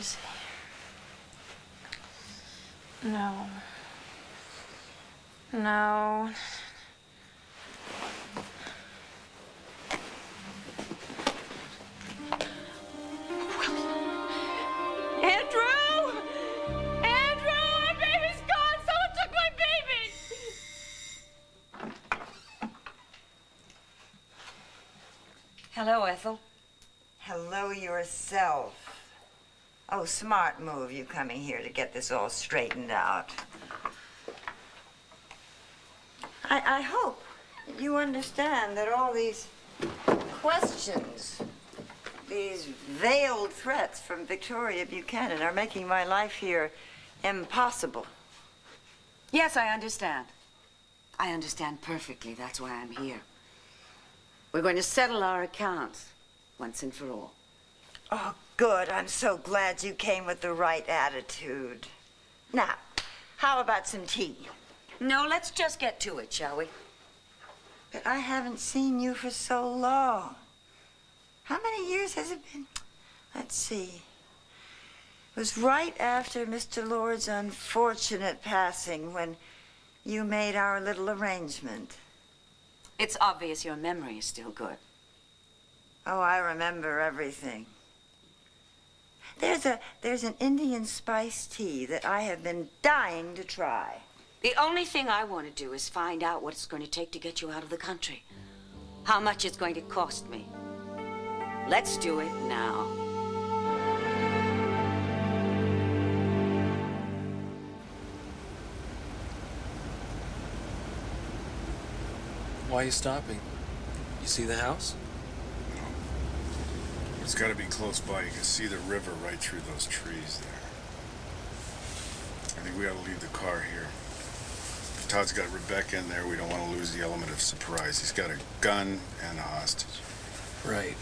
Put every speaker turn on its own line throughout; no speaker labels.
is he? No. No. Andrew! Andrew! My baby's gone! Someone took my baby!
Hello, Ethel.
Hello yourself. Oh, smart move, you coming here to get this all straightened out. I hope you understand that all these questions, these veiled threats from Victoria Buchanan are making my life here impossible.
Yes, I understand. I understand perfectly. That's why I'm here. We're going to settle our accounts once and for all.
Oh, good. I'm so glad you came with the right attitude. Now, how about some tea?
No, let's just get to it, shall we?
But I haven't seen you for so long. How many years has it been? Let's see. It was right after Mr. Lord's unfortunate passing when you made our little arrangement.
It's obvious your memory is still good.
Oh, I remember everything. There's an Indian spice tea that I have been dying to try.
The only thing I want to do is find out what it's going to take to get you out of the country. How much it's going to cost me. Let's do it now.
Why are you stopping? You see the house?
No. It's got to be close by. You can see the river right through those trees there. I think we ought to leave the car here. If Todd's got Rebecca in there, we don't want to lose the element of surprise. He's got a gun and a hostage.
Right.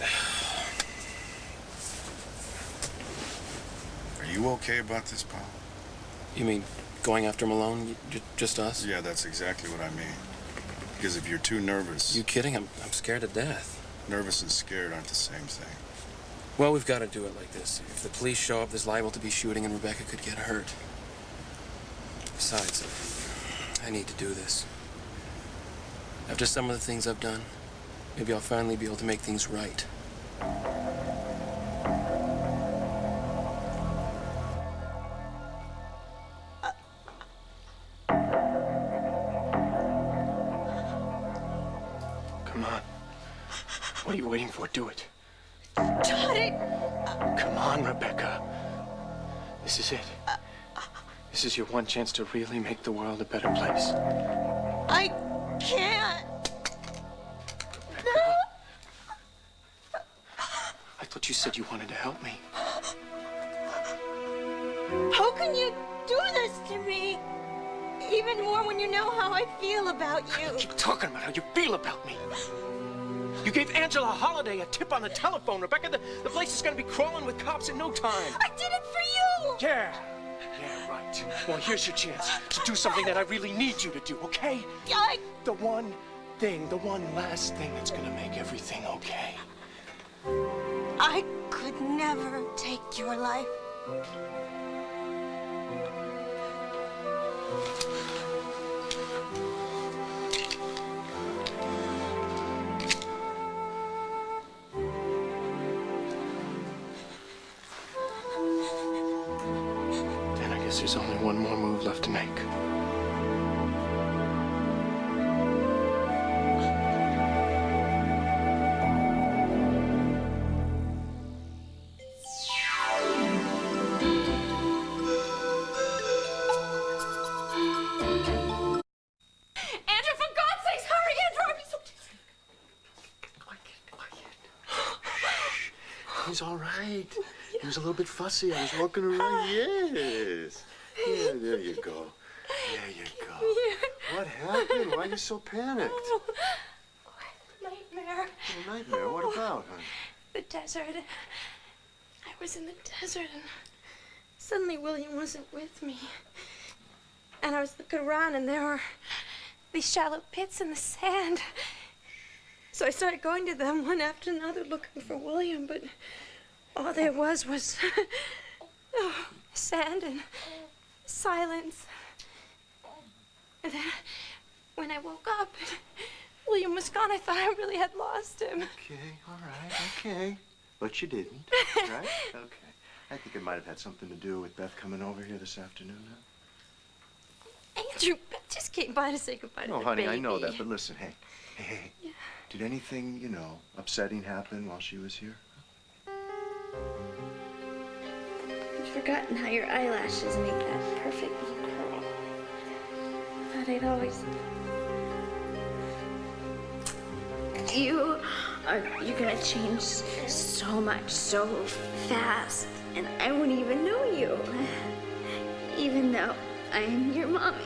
Are you okay about this, pal?
You mean going after Malone? Just us?
Yeah, that's exactly what I mean. Because if you're too nervous...
You kidding? I'm scared to death.
Nervous and scared aren't the same thing.
Well, we've got to do it like this. If the police show up, there's liable to be shooting and Rebecca could get hurt. Besides, I need to do this. After some of the things I've done, maybe I'll finally be able to make things right.
Come on. What are you waiting for? Do it.
Johnny!
Come on, Rebecca. This is it. This is your one chance to really make the world a better place.
I can't.
Rebecca. I thought you said you wanted to help me.
How can you do this to me? Even more when you know how I feel about you.
Keep talking about how you feel about me. You gave Angela Holiday a tip on the telephone, Rebecca. The place is going to be crawling with cops in no time.
I did it for you!
Yeah, right. Well, here's your chance to do something that I really need you to do, okay? The one last thing that's going to make everything okay.
I could never take your life.
Then I guess there's only one more move left to make.
He's all right. He was a little bit fussy. I was walking around. Yes. Yeah, there you go. There you go. What happened? Why are you so panicked?
Oh, nightmare.
A nightmare? What about, honey?
The desert. I was in the desert and suddenly William wasn't with me. And I was looking around and there were these shallow pits in the sand. So I started going to them one after another looking for William, but all there was Oh, sand and silence. And then when I woke up, William was gone. I thought I really had lost him.
Okay, all right, okay. But you didn't, right? Okay. I think it might have had something to do with Beth coming over here this afternoon, huh?
Andrew, Beth just came by to say goodbye to
Oh,
the
honey,
baby.
I know that, but listen, hey.
Yeah.
Did anything, upsetting happen while she was here?
I'd forgotten how your eyelashes make that perfect little curl. Thought I'd always... You're gonna change so much, so fast, and I wouldn't even know you, even though I'm your mommy.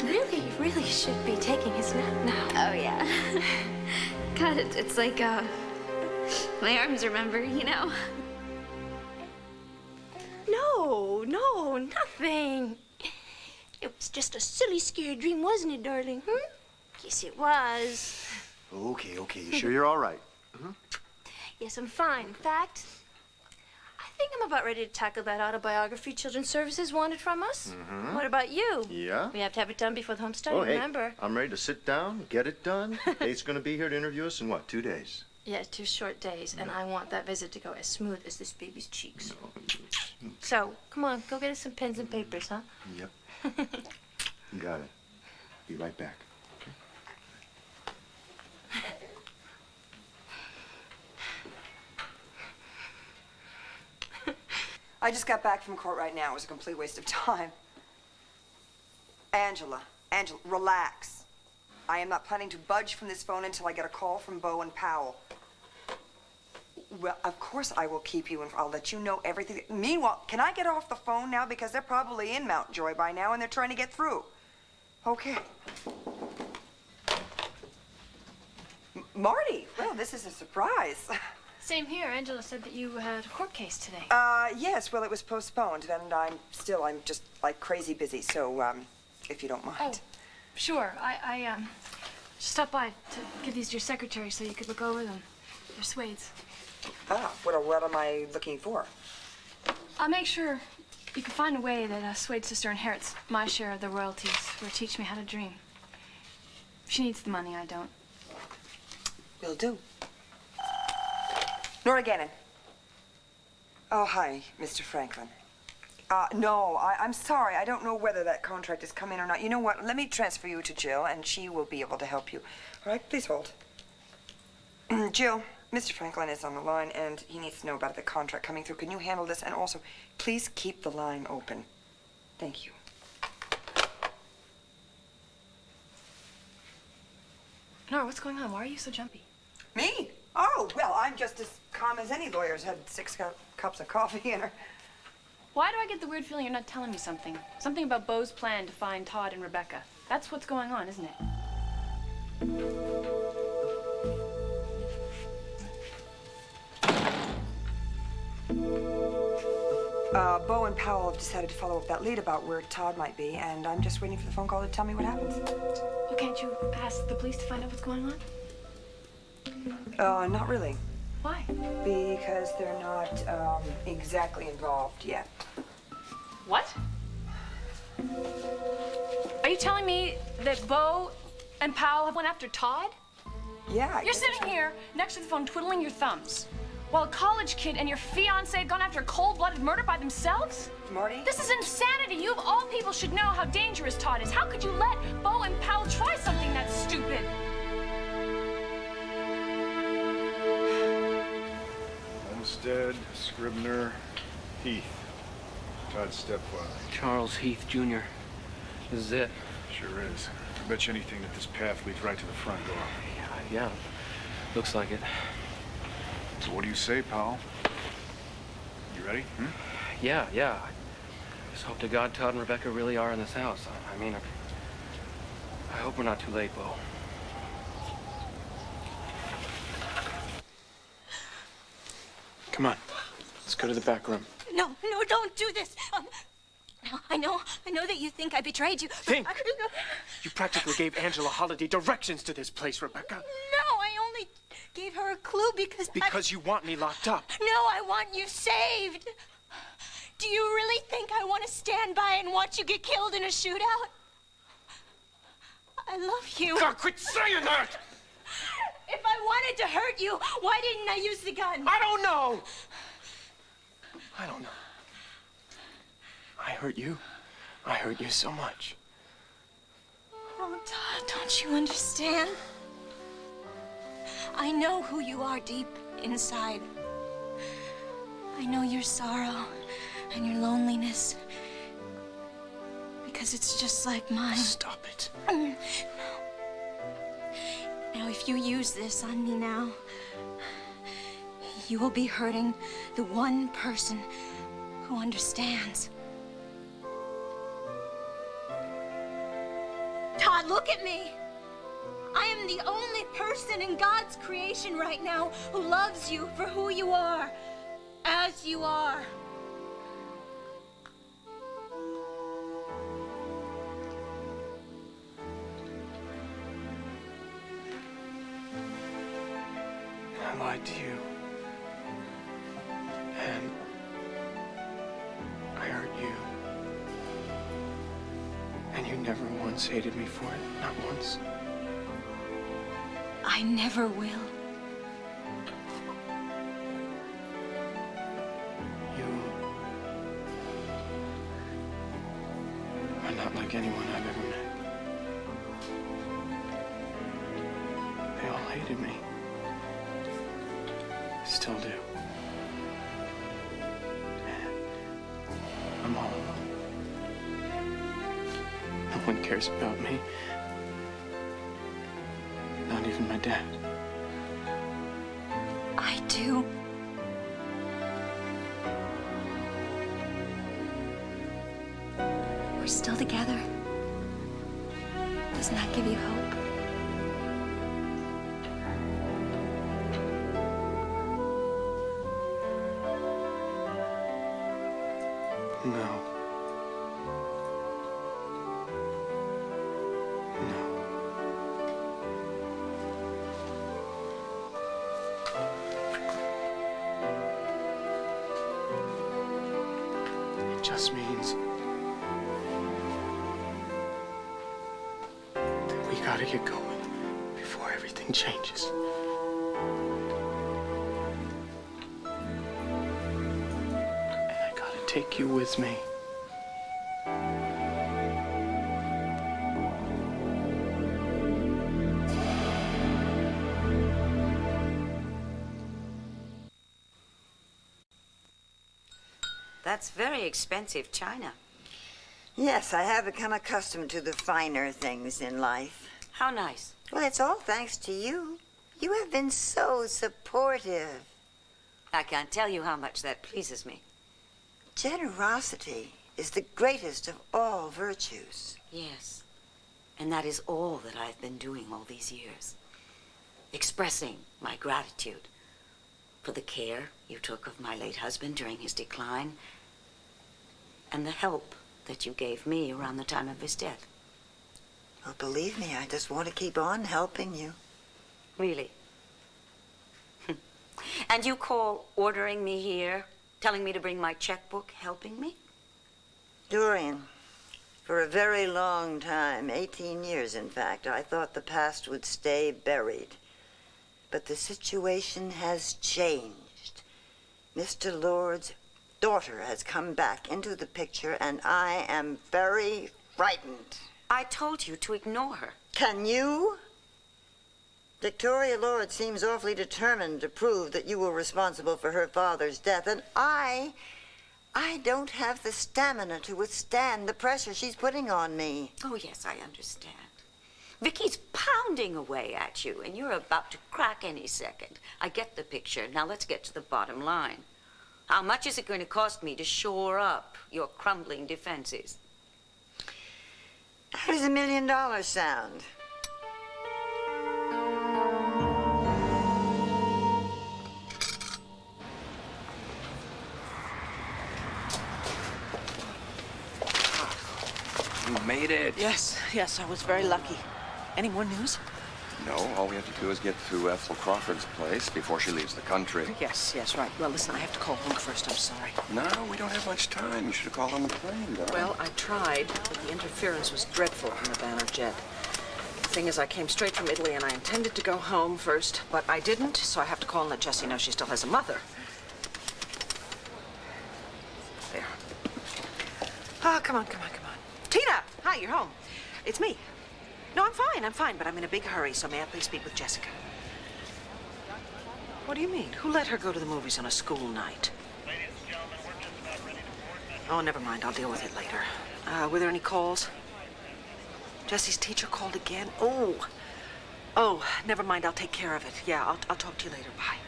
Beth, you really should be taking his nap now. Oh, yeah. God, it's like, my arms remember, you know? No, nothing. It was just a silly, scary dream, wasn't it, darling? Yes, it was.
Okay. You sure you're all right?
Yes, I'm fine. In fact, I think I'm about ready to tackle that autobiography Children's Services wanted from us. What about you?
Yeah?
We have to have it done before the home study,
Oh, hey,
remember?
I'm ready to sit down, get it done. Date's gonna be here to interview us in what, 2 days?
Yeah, 2 short days, and I want that visit to go as smooth as this baby's cheeks. So, come on, go get us some pens and papers, huh?
Yep. You got it. Be right back.
I just got back from court right now. It was a complete waste of time. Angela, relax. I am not planning to budge from this phone until I get a call from Bo and Powell. Well, of course I will keep you and I'll let you know everything. Meanwhile, can I get off the phone now? Because they're probably in Mountjoy by now and they're trying to get through. Okay. Marty, well, this is a surprise.
Same here. Angela said that you had a court case today.
Yes, well, it was postponed and I'm just like crazy busy, so, if you don't mind.
Oh, sure. I just stopped by to give these to your secretary so you could look over them. They're Suede's.
Ah, what am I looking for?
I'll make sure you can find a way that Suede's sister inherits my share of the royalties or teach me how to dream. She needs the money, I don't.
Will do. Nora Gannon. Oh, hi, Mr. Franklin. No, I'm sorry. I don't know whether that contract has come in or not. You know what? Let me transfer you to Jill, and she will be able to help you. All right, please hold. Jill, Mr. Franklin is on the line, and he needs to know about the contract coming through. Can you handle this? And also, please keep the line open. Thank you.
Nora, what's going on? Why are you so jumpy?
Me? Oh, well, I'm just as calm as any lawyer's had 6 cups of coffee in her.
Why do I get the weird feeling you're not telling me something? Something about Bo's plan to find Todd and Rebecca. That's what's going on, isn't it?
Bo and Powell have decided to follow up that lead about where Todd might be, and I'm just waiting for the phone call to tell me what happens.
Well, can't you ask the police to find out what's going on?
Not really.
Why?
Because they're not, exactly involved yet.
What? Are you telling me that Bo and Powell went after Todd?
Yeah.
You're sitting here next to the phone twiddling your thumbs while a college kid and your fiancé had gone after a cold-blooded murder by themselves?
Marty?
This is insanity. You of all people should know how dangerous Todd is. How could you let Bo and Powell try something that stupid?
Olmsted, Scribner, Heath. Todd's stepfather.
Charles Heath, Jr. This is it.
Sure is. I bet you anything that this path leads right to the front door.
Yeah. Looks like it.
So what do you say, Powell? You ready?
Yeah. I just hope to God Todd and Rebecca really are in this house. I mean, I hope we're not too late, Bo. Come on. Let's go to the back room.
No, don't do this. I know that you think I betrayed you.
Think? You practically gave Angela Holliday directions to this place, Rebecca.
No, I only gave her a clue because
Because you want me locked up.
No, I want you saved. Do you really think I want to stand by and watch you get killed in a shootout? I love you.
God, quit saying that!
If I wanted to hurt you, why didn't I use the gun?
I don't know! I don't know. I hurt you. I hurt you so much.
Oh, Todd, don't you understand? I know who you are deep inside. I know your sorrow and your loneliness. Because it's just like mine.
Stop it.
No. Now, if you use this on me now, you will be hurting the one person who understands. Todd, look at me. I am the only person in God's creation right now who loves you for who you are, as you are.
I lied to you. And I hurt you. And you never once hated me for it. Not once.
I never will.
You are not like anyone I've ever met. They all hated me. Still do. I'm all alone. No one cares about me. Not even my dad.
I do. We're still together. Doesn't that give you hope?
No. No. It just means that we gotta get going before everything changes. And I gotta take you with me.
That's very expensive china.
Yes, I have become accustomed to the finer things in life.
How nice.
Well, it's all thanks to you. You have been so supportive.
I can't tell you how much that pleases me.
Generosity is the greatest of all virtues.
Yes. And that is all that I've been doing all these years. Expressing my gratitude for the care you took of my late husband during his decline and the help that you gave me around the time of his death.
Well, believe me, I just want to keep on helping you.
Really? And you call ordering me here, telling me to bring my checkbook, helping me?
Dorian, for a very long time, 18 years in fact, I thought the past would stay buried. But the situation has changed. Mr. Lord's daughter has come back into the picture, and I am very frightened.
I told you to ignore her.
Can you? Victoria Lord seems awfully determined to prove that you were responsible for her father's death, and I don't have the stamina to withstand the pressure she's putting on me.
Oh, yes, I understand. Vicky's pounding away at you, and you're about to crack any second. I get the picture. Now let's get to the bottom line. How much is it going to cost me to shore up your crumbling defenses?
How does $1 million sound?
You made it.
Yes, I was very lucky. Any more news? No, all we have to do is get to Ethel Crawford's place before she leaves the country.
Yes, right. Well, listen, I have to call home first. I'm sorry.
No, we don't have much time. You should have called on the plane, darling.
Well, I tried, but the interference was dreadful from the Banner jet. The thing is, I came straight from Italy, and I intended to go home first, but I didn't, so I have to call and let Jessie know she still has a mother. There. Oh, come on. Tina! Hi, you're home. It's me. No, I'm fine, but I'm in a big hurry, so may I please speak with Jessica? What do you mean? Who let her go to the movies on a school night? Oh, never mind. I'll deal with it later. Were there any calls? Jessie's teacher called again? Oh, never mind. I'll take care of it. Yeah, I'll talk to you later. Bye.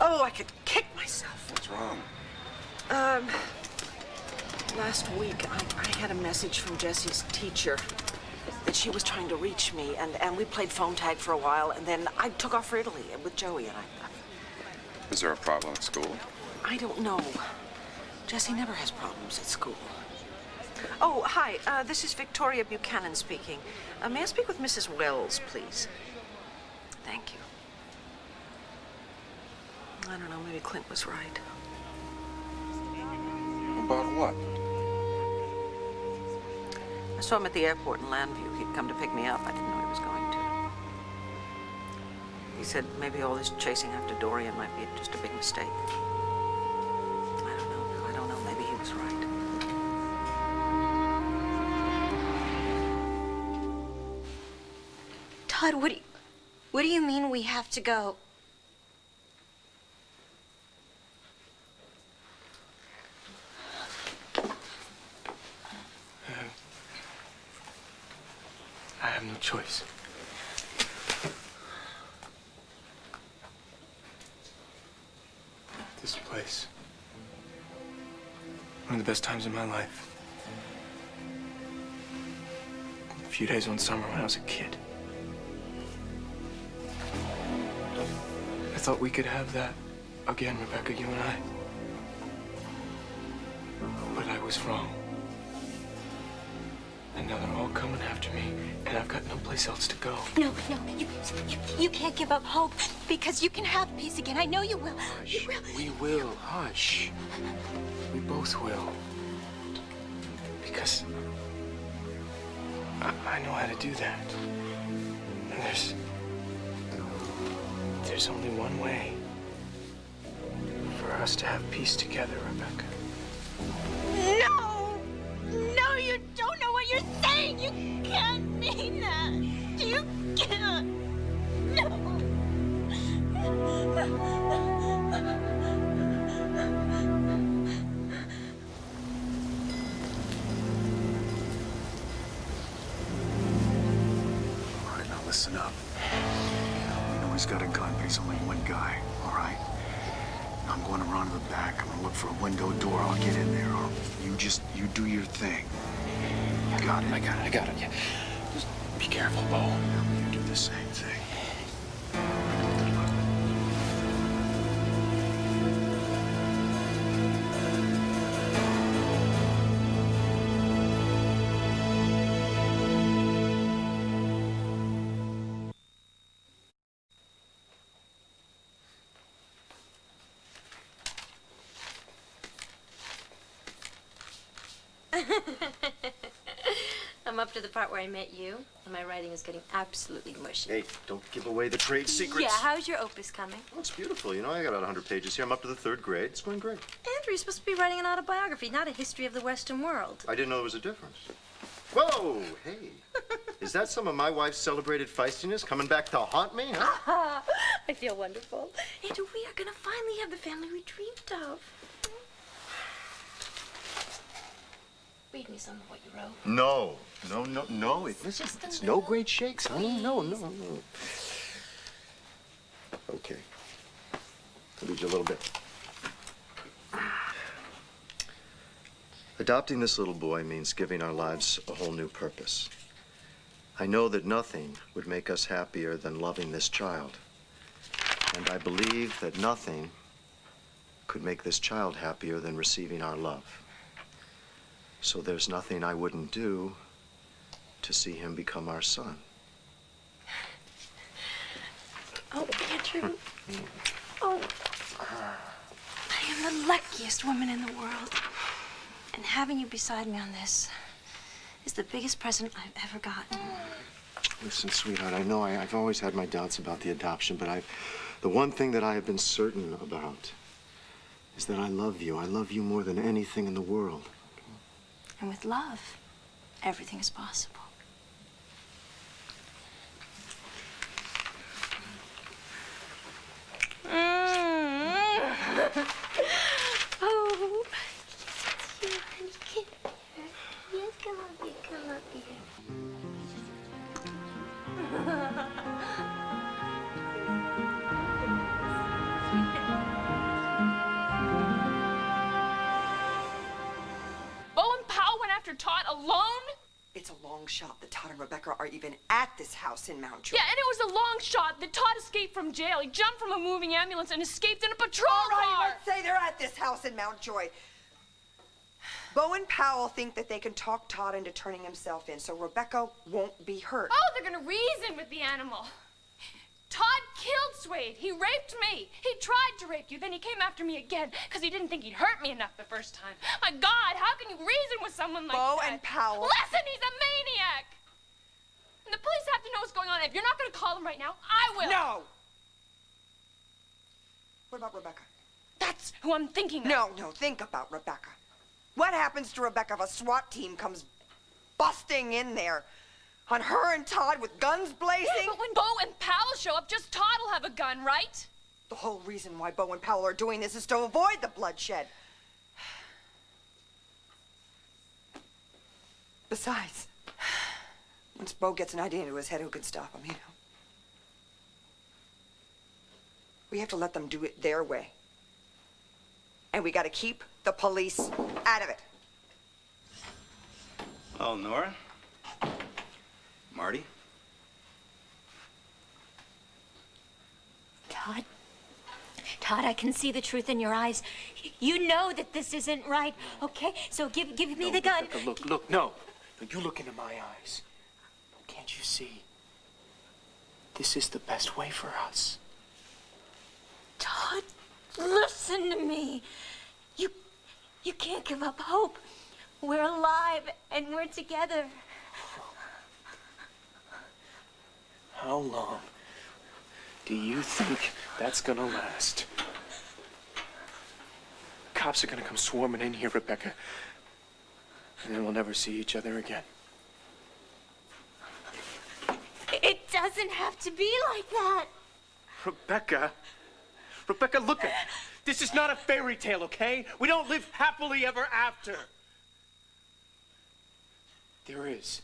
Oh, I could kick myself.
What's wrong?
Last week, I had a message from Jessie's teacher that she was trying to reach me, and we played phone tag for a while, and then I took off for Italy with Joey, and
Is there a problem at school?
I don't know. Jessie never has problems at school. Oh, hi, this is Victoria Buchanan speaking. May I speak with Mrs. Wells, please? Thank you. I don't know, maybe Clint was right.
About what?
I saw him at the airport in Landview. He'd come to pick me up. I didn't know he was going to. He said maybe all this chasing after Dorian might be just a big mistake. I don't know. Maybe he was right.
Todd, what do you mean we have to go?
I have no choice. This place. One of the best times of my life. A few days one summer when I was a kid. I thought we could have that again, Rebecca, you and I. But I was wrong. And now they're all coming after me, and I've got no place else to go.
No, you can't give up hope because you can have peace again. I know you will.
Hush.
You will.
We will. Hush. We both will. Because I know how to do that. And there's only one way for us to have peace together, Rebecca.
No! No, you don't know what you're saying! You can't mean that! You can't! No!
All right, now listen up. We know he's got a gun, but he's only one guy, all right? I'm going around to the back. I'm gonna look for a window door. I'll get in there. Or you do your thing. You got it?
I got it, yeah. Just be careful, Bo.
You do the same thing.
I'm up to the part where I met you, and my writing is getting absolutely mushy.
Hey, don't give away the trade secrets.
Yeah, how's your opus coming?
Oh, it's beautiful. You know, I got 100 pages here. I'm up to the 3rd grade. It's going great.
Andrew, you're supposed to be writing an autobiography, not a history of the Western world.
I didn't know there was a difference. Whoa, hey. Is that some of my wife's celebrated feistiness coming back to haunt me, huh?
I feel wonderful. Andrew, we are going to finally have the family we dreamed of. Read me some of what you wrote.
No. Listen, it's no great shakes, honey. No. Okay. I'll read you a little bit. Adopting this little boy means giving our lives a whole new purpose. I know that nothing would make us happier than loving this child. And I believe that nothing could make this child happier than receiving our love. So there's nothing I wouldn't do to see him become our son.
Oh, I am the luckiest woman in the world. And having you beside me on this is the biggest present I've ever gotten.
Listen, sweetheart, I know I've always had my doubts about the adoption, but the one thing that I have been certain about is that I love you. I love you more than anything in the world.
And with love, everything is possible. Oh, yes, come up here, come up here.
Bo and Powell went after Todd alone?
It's a long shot that Todd and Rebecca are even at this house in Mountjoy.
Yeah, and it was a long shot that Todd escaped from jail. He jumped from a moving ambulance and escaped in a patrol
All right,
car.
let's say they're at this house in Mountjoy. Bo and Powell think that they can talk Todd into turning himself in, so Rebecca won't be hurt.
Oh, they're gonna reason with the animal. Todd killed Suede. He raped me. He tried to rape you. Then he came after me again because he didn't think he'd hurt me enough the first time. My God, how can you reason with someone like
Bo
that?
and Powell.
Listen, he's a maniac. And the police have to know what's going on. If you're not gonna call him right now, I will.
No. What about Rebecca?
That's who I'm thinking of.
No, think about Rebecca. What happens to Rebecca if a SWAT team comes busting in there on her and Todd with guns blazing?
Yeah, but when Bo and Powell show up, just Todd will have a gun, right?
The whole reason why Bo and Powell are doing this is to avoid the bloodshed. Besides, once Bo gets an idea into his head, who can stop him, you know? We have to let them do it their way. And we gotta keep the police out of it.
Oh, Nora? Marty?
Todd? Todd, I can see the truth in your eyes. You know that this isn't right, okay? So give me the gun.
Rebecca, look, no. You look into my eyes. Can't you see? This is the best way for us.
Todd, listen to me. You can't give up hope. We're alive and we're together.
How long do you think that's gonna last? Cops are gonna come swarming in here, Rebecca. And then we'll never see each other again.
It doesn't have to be like that.
Rebecca, look at it. This is not a fairy tale, okay? We don't live happily ever after. There is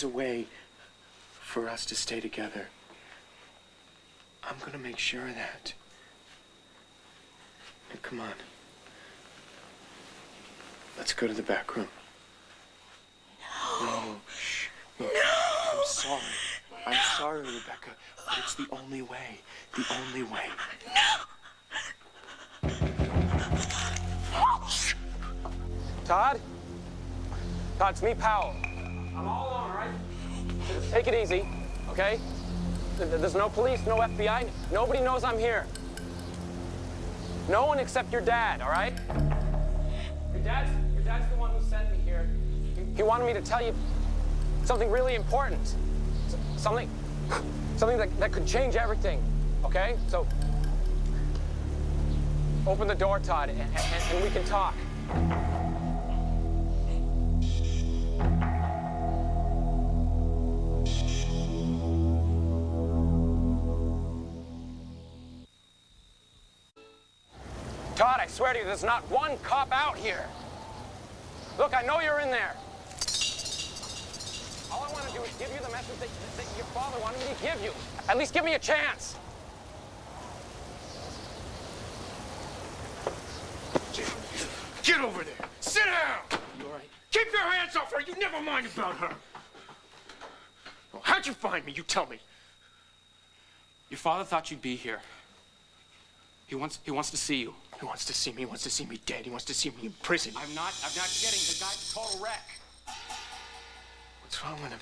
a way for us to stay together. I'm gonna make sure of that. Now, come on. Let's go to the back room. No. Shh. Look, I'm sorry. I'm sorry, Rebecca, but it's the only way. The only way.
Todd? Todd, it's me, Powell. I'm all alone, all right? Just take it easy, okay? There's no police, no FBI. Nobody knows I'm here. No one except your dad, all right? Your dad's the one who sent me here. He wanted me to tell you something really important. Something that could change everything, okay? So, open the door, Todd, and we can talk. Todd, I swear to you, there's not one cop out here. Look, I know you're in there. All I want to do is give you the message that your father wanted me to give you. At least give me a chance.
Get over there. Sit down. You all right? Keep your hands off her. You never mind about her. Well, how'd you find me? You tell me.
Your father thought you'd be here. He wants to see you.
He wants to see me. He wants to see me dead. He wants to see me in prison.
I'm not kidding. The guy's a total wreck.
What's wrong with him?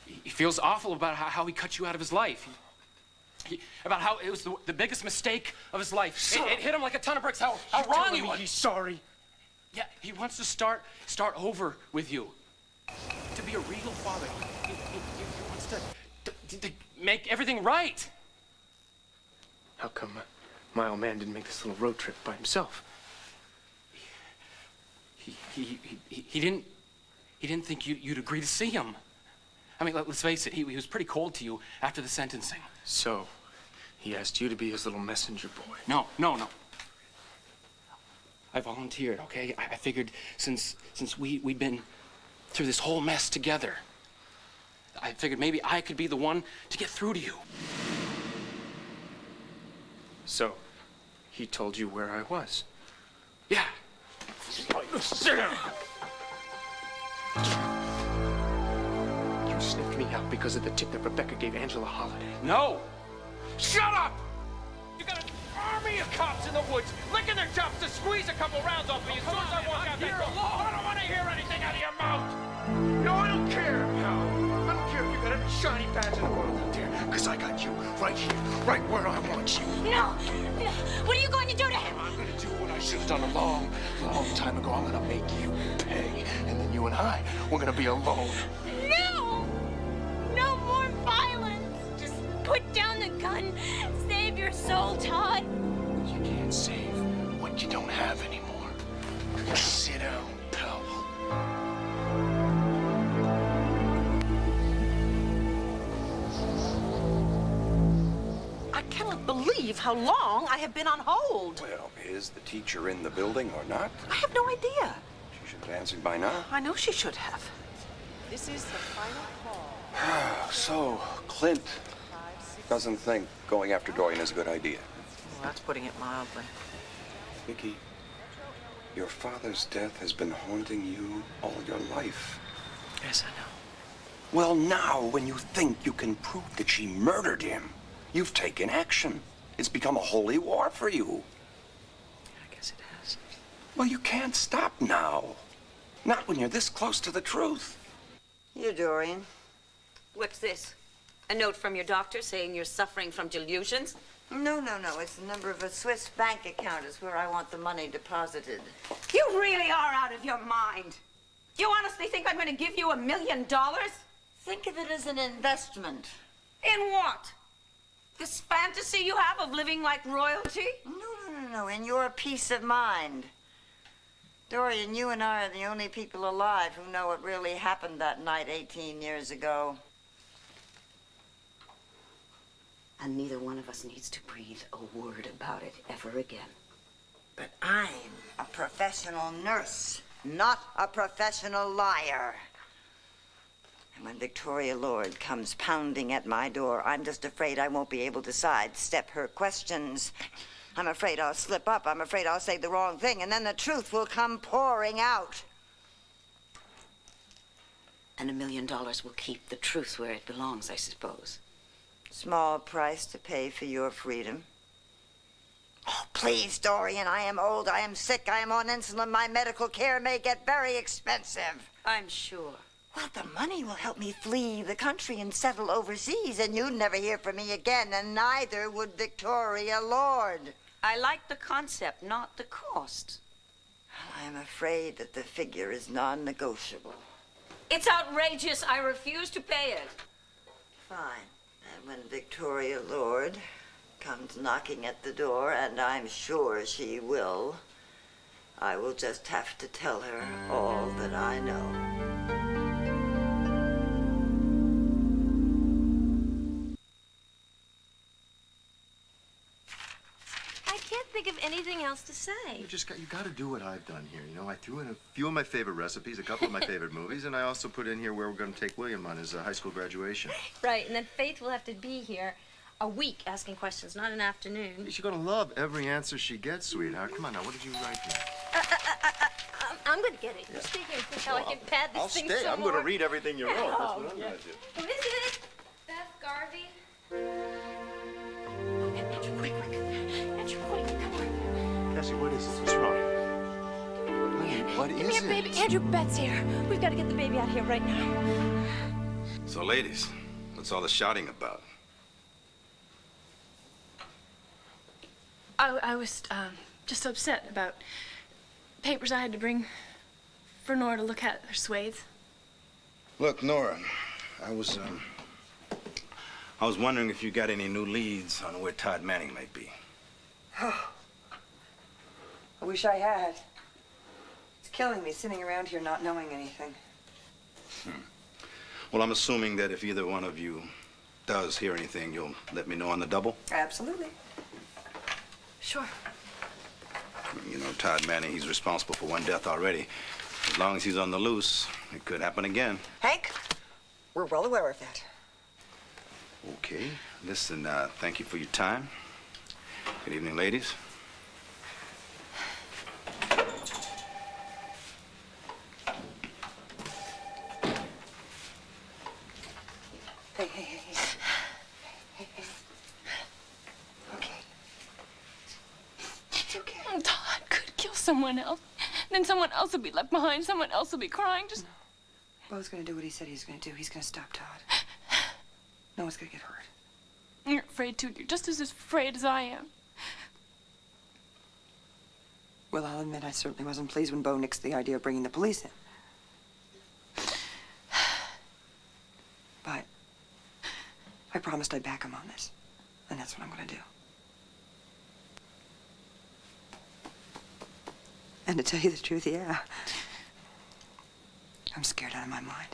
He feels awful about how he cut you out of his life. About how it was the biggest mistake of his life. It hit him like a ton of bricks. How wrong he was.
He's sorry.
Yeah, he wants to start over with you. To be a real father. He wants to make everything right.
How come my old man didn't make this little road trip by himself?
He didn't think you'd agree to see him. I mean, let's face it, he was pretty cold to you after the sentencing.
So, he asked you to be his little messenger boy.
No. I volunteered, okay? I figured since we'd been through this whole mess together, I figured maybe I could be the one to get through to you.
So, he told you where I was?
Yeah.
Sit down! You sniffed me out because of the tip that Rebecca gave Angela Holiday.
No!
Shut up! You got an army of cops in the woods licking their chops to squeeze a couple rounds off me as soon as I walk out that door. I don't want to hear anything out of your mouth! No, I don't care, pal. I don't care if you got any shiny pads in the world out there, because I got you right here, right where I want you.
No! What are you going to do to him?
I'm going to do what I should have done a long, long time ago. I'm going to make you pay, and then you and I, we're going to be alone.
No! No more violence! Just put down the gun. Save your soul, Todd.
You can't save what you don't have anymore. Sit down, pal.
I cannot believe how long I have been on hold.
Well, is the teacher in the building or not?
I have no idea.
She should have answered by now.
I know she should have.
This is the final call.
So, Clint doesn't think going after Dorian is a good idea.
Well, that's putting it mildly.
Vicky, your father's death has been haunting you all your life.
Yes, I know.
Well, now, when you think you can prove that she murdered him, you've taken action. It's become a holy war for you.
I guess it has.
Well, you can't stop now. Not when you're this close to the truth.
You, Dorian.
What's this? A note from your doctor saying you're suffering from delusions?
No. It's the number of a Swiss bank account. It's where I want the money deposited.
You really are out of your mind. Do you honestly think I'm going to give you $1 million?
Think of it as an investment.
In what? This fantasy you have of living like royalty?
No. In your peace of mind. Dorian, you and I are the only people alive who know what really happened that night 18 years ago.
And neither one of us needs to breathe a word about it ever again.
But I'm a professional nurse, not a professional liar. And when Victoria Lord comes pounding at my door, I'm just afraid I won't be able to sidestep her questions. I'm afraid I'll slip up. I'm afraid I'll say the wrong thing, and then the truth will come pouring out.
And $1 million will keep the truth where it belongs, I suppose.
Small price to pay for your freedom. Oh, please, Dorian, I am old, I am sick, I am on insulin. My medical care may get very expensive.
I'm sure.
Well, the money will help me flee the country and settle overseas, and you'd never hear from me again, and neither would Victoria Lord.
I like the concept, not the cost.
I'm afraid that the figure is non-negotiable.
It's outrageous. I refuse to pay it.
Fine. And when Victoria Lord comes knocking at the door, and I'm sure she will, I will just have to tell her all that I know.
I can't think of anything else to say.
You got to do what I've done here. You know, I threw in a few of my favorite recipes, a couple of my favorite movies, and I also put in here where we're going to take William on his high school graduation.
Right, and then Faith will have to be here a week asking questions, not an afternoon.
She's going to love every answer she gets, sweetheart. Come on now, what did you write here?
I'm going to get it. You stay here and see how I can pad this thing some
I'm
more.
going to read everything you wrote. That's what I'm going to do.
Who is it?
Beth Garvey.
Andrew, quick. Andrew, quick, come on.
Cassie, what is this? What's wrong? Honey, what is it?
Come here, baby. Andrew, Beth's here. We've got to get the baby out of here right now.
So, ladies, what's all the shouting about?
I was just upset about papers I had to bring for Nora to look at their swathes.
Look, Nora, I was wondering if you got any new leads on where Todd Manning might be.
Oh, I wish I had. It's killing me sitting around here not knowing anything.
Well, I'm assuming that if either one of you does hear anything, you'll let me know on the double?
Absolutely.
Sure.
You know, Todd Manning, he's responsible for one death already. As long as he's on the loose, it could happen again.
Hank, we're well aware of that.
Okay. Listen, thank you for your time. Good evening, ladies.
Hey, hey, hey, hey. Hey, hey. Okay. It's okay.
Todd could kill someone else. Then someone else will be left behind. Someone else will be crying. Just.
Bo's gonna do what he said he's gonna do. He's gonna stop Todd. No one's gonna get hurt.
You're afraid too. You're just as afraid as I am.
Well, I'll admit I certainly wasn't pleased when Bo nixed the idea of bringing the police in. But I promised I'd back him on this, and that's what I'm gonna do. And to tell you the truth, yeah, I'm scared out of my mind.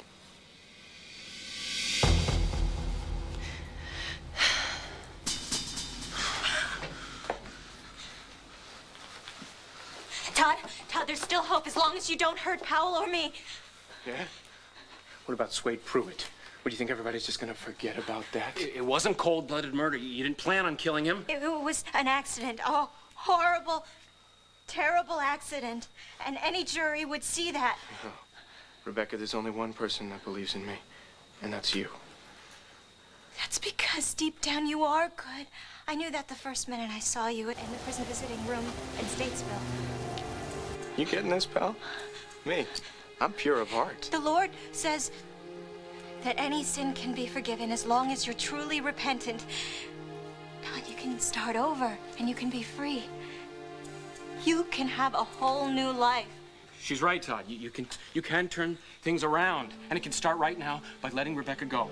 Todd, there's still hope as long as you don't hurt Powell or me.
Yeah? What about Swade Pruitt? What, do you think everybody's just gonna forget about that? It wasn't cold-blooded murder. You didn't plan on killing him.
It was an accident, a horrible, terrible accident. And any jury would see that.
Oh. Rebecca, there's only one person that believes in me, and that's you.
That's because deep down you are good. I knew that the first minute I saw you in the prison visiting room in Statesville.
You getting this, pal? Me, I'm pure of heart.
The Lord says that any sin can be forgiven as long as you're truly repentant. God, you can start over and you can be free. You can have a whole new life.
She's right, Todd. You can turn things around, and it can start right now by letting Rebecca go.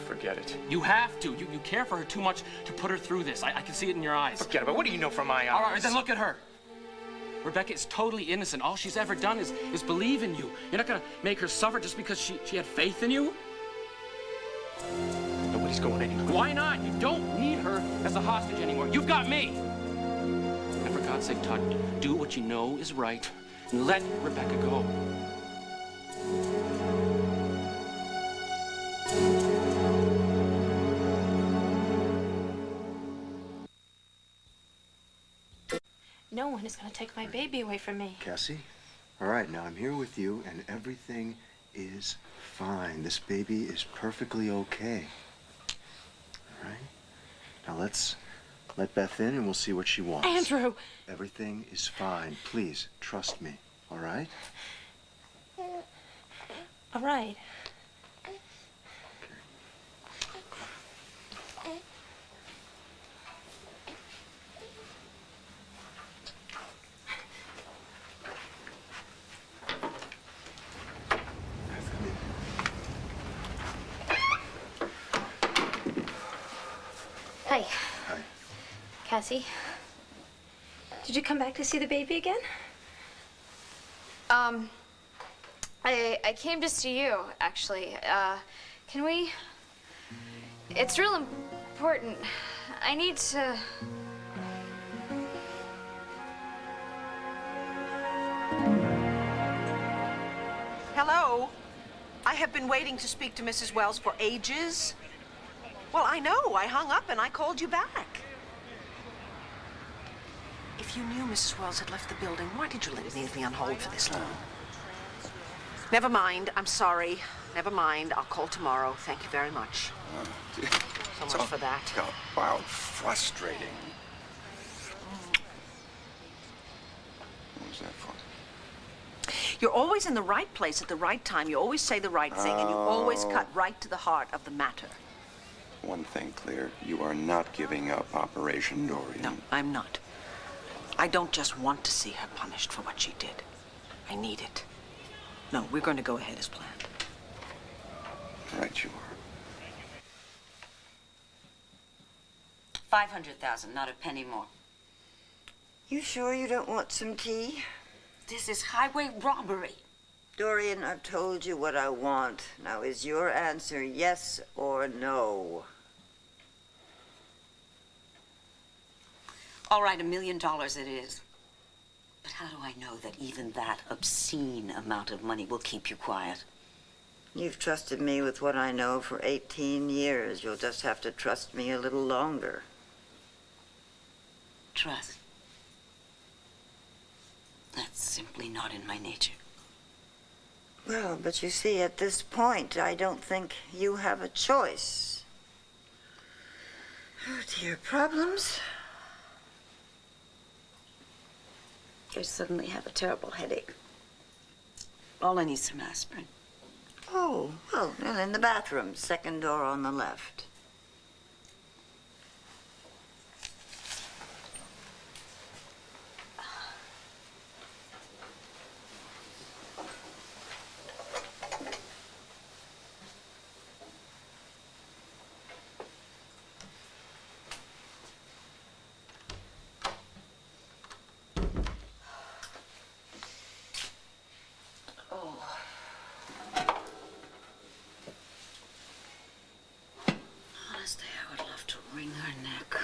Forget it. You have to. You care for her too much to put her through this. I can see it in your eyes. Forget it. But what do you know from my eyes? All right, then look at her. Rebecca is totally innocent. All she's ever done is believe in you. You're not gonna make her suffer just because she had faith in you? Nobody's going anywhere. Why not? You don't need her as a hostage anymore. You've got me. And for God's sake, Todd, do what you know is right and let Rebecca go.
No one is going to take my baby away from me.
Cassie? All right, now I'm here with you, and everything is fine. This baby is perfectly okay. All right? Now let's let Beth in, and we'll see what she wants.
Andrew!
Everything is fine. Please, trust me. All right?
All right. Hi.
Hi.
Cassie. Did you come back to see the baby again?
I came to see you, actually. Can we? It's real important. I need to.
Hello? I have been waiting to speak to Mrs. Wells for ages. Well, I know. I hung up and I called you back. If you knew Mrs. Wells had left the building, why did you let anything on hold for this long? Never mind. I'm sorry. Never mind. I'll call tomorrow. Thank you very much. So much for that.
Wow, frustrating.
Your
You're always in the right place at the right time. You always say the right thing, and you always cut right to the heart of the matter.
One thing clear, you are not giving up Operation Dorian.
No, I'm not. I don't just want to see her punished for what she did. I need it. No, we're going to go ahead as planned.
Right you are.
500,000, not a penny more.
You sure you don't want some tea?
This is highway robbery.
Dorian, I've told you what I want. Now, is your answer yes or no?
All right, $1 million it is. But how do I know that even that obscene amount of money will keep you quiet?
You've trusted me with what I know for 18 years. You'll just have to trust me a little longer.
Trust. That's simply not in my nature.
Well, but you see, at this point, I don't think you have a choice. Oh, dear, problems?
I suddenly have a terrible headache. All I need is some aspirin.
Oh, well, in the bathroom, second door on the left.
Honestly, I would love to wring her neck.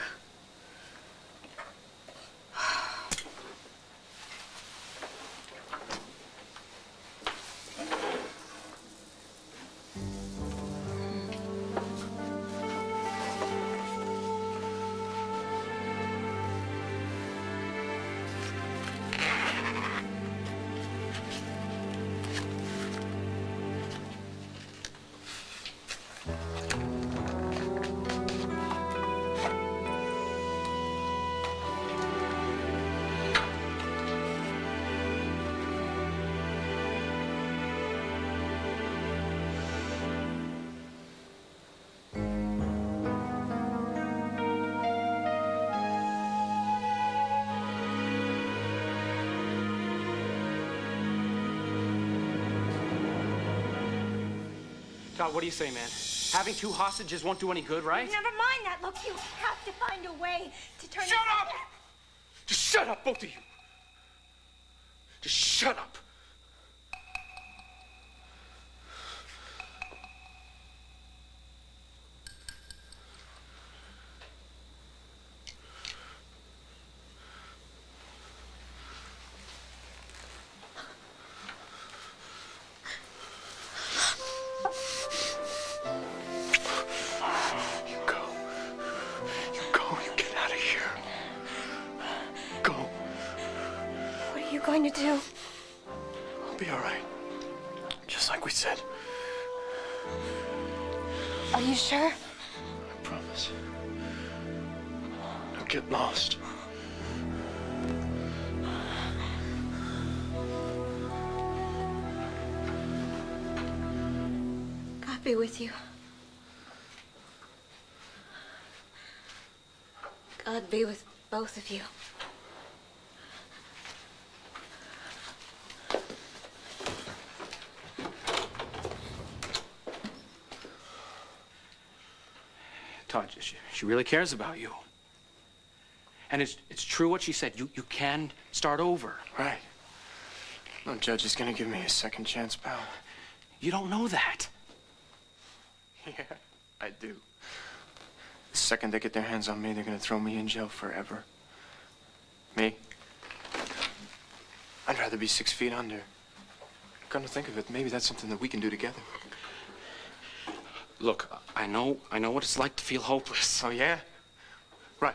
Todd, what do you say, man? Having two hostages won't do any good, right?
Never mind that. Look, you have to find a way to turn
Shut up! Just shut up, both of you. Just shut up.
What are you going to do?
I'll be all right. Just like we said.
Are you sure?
I promise. Don't get lost.
God be with you. God be with both of you.
Todd, she really cares about you. And it's true what she said. You can start over.
Right. No judge is gonna give me a second chance, pal.
You don't know that.
Yeah, I do. The second they get their hands on me, they're gonna throw me in jail forever. Me? I'd rather be 6 feet under. Come to think of it, maybe that's something that we can do together.
Look, I know what it's like to feel hopeless.
Oh, yeah? Right.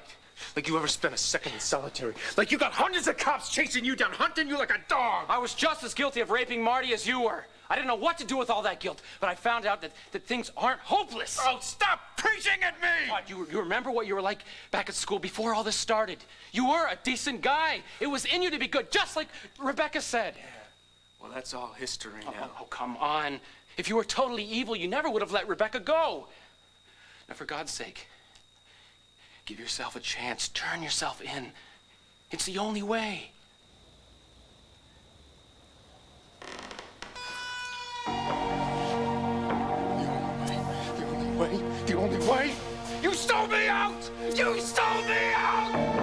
Like you ever spent a second in solitary. Like you got hundreds of cops chasing you down, hunting you like a dog.
I was just as guilty of raping Marty as you were. I didn't know what to do with all that guilt, but I found out that things aren't hopeless.
Oh, stop preaching at me!
Todd, you remember what you were like back at school before all this started? You were a decent guy. It was in you to be good, just like Rebecca said.
Yeah. Well, that's all history now.
Oh, come on. If you were totally evil, you never would have let Rebecca go. Now, for God's sake, give yourself a chance. Turn yourself in. It's the only way.
The only way. You stole me out! You stole me out!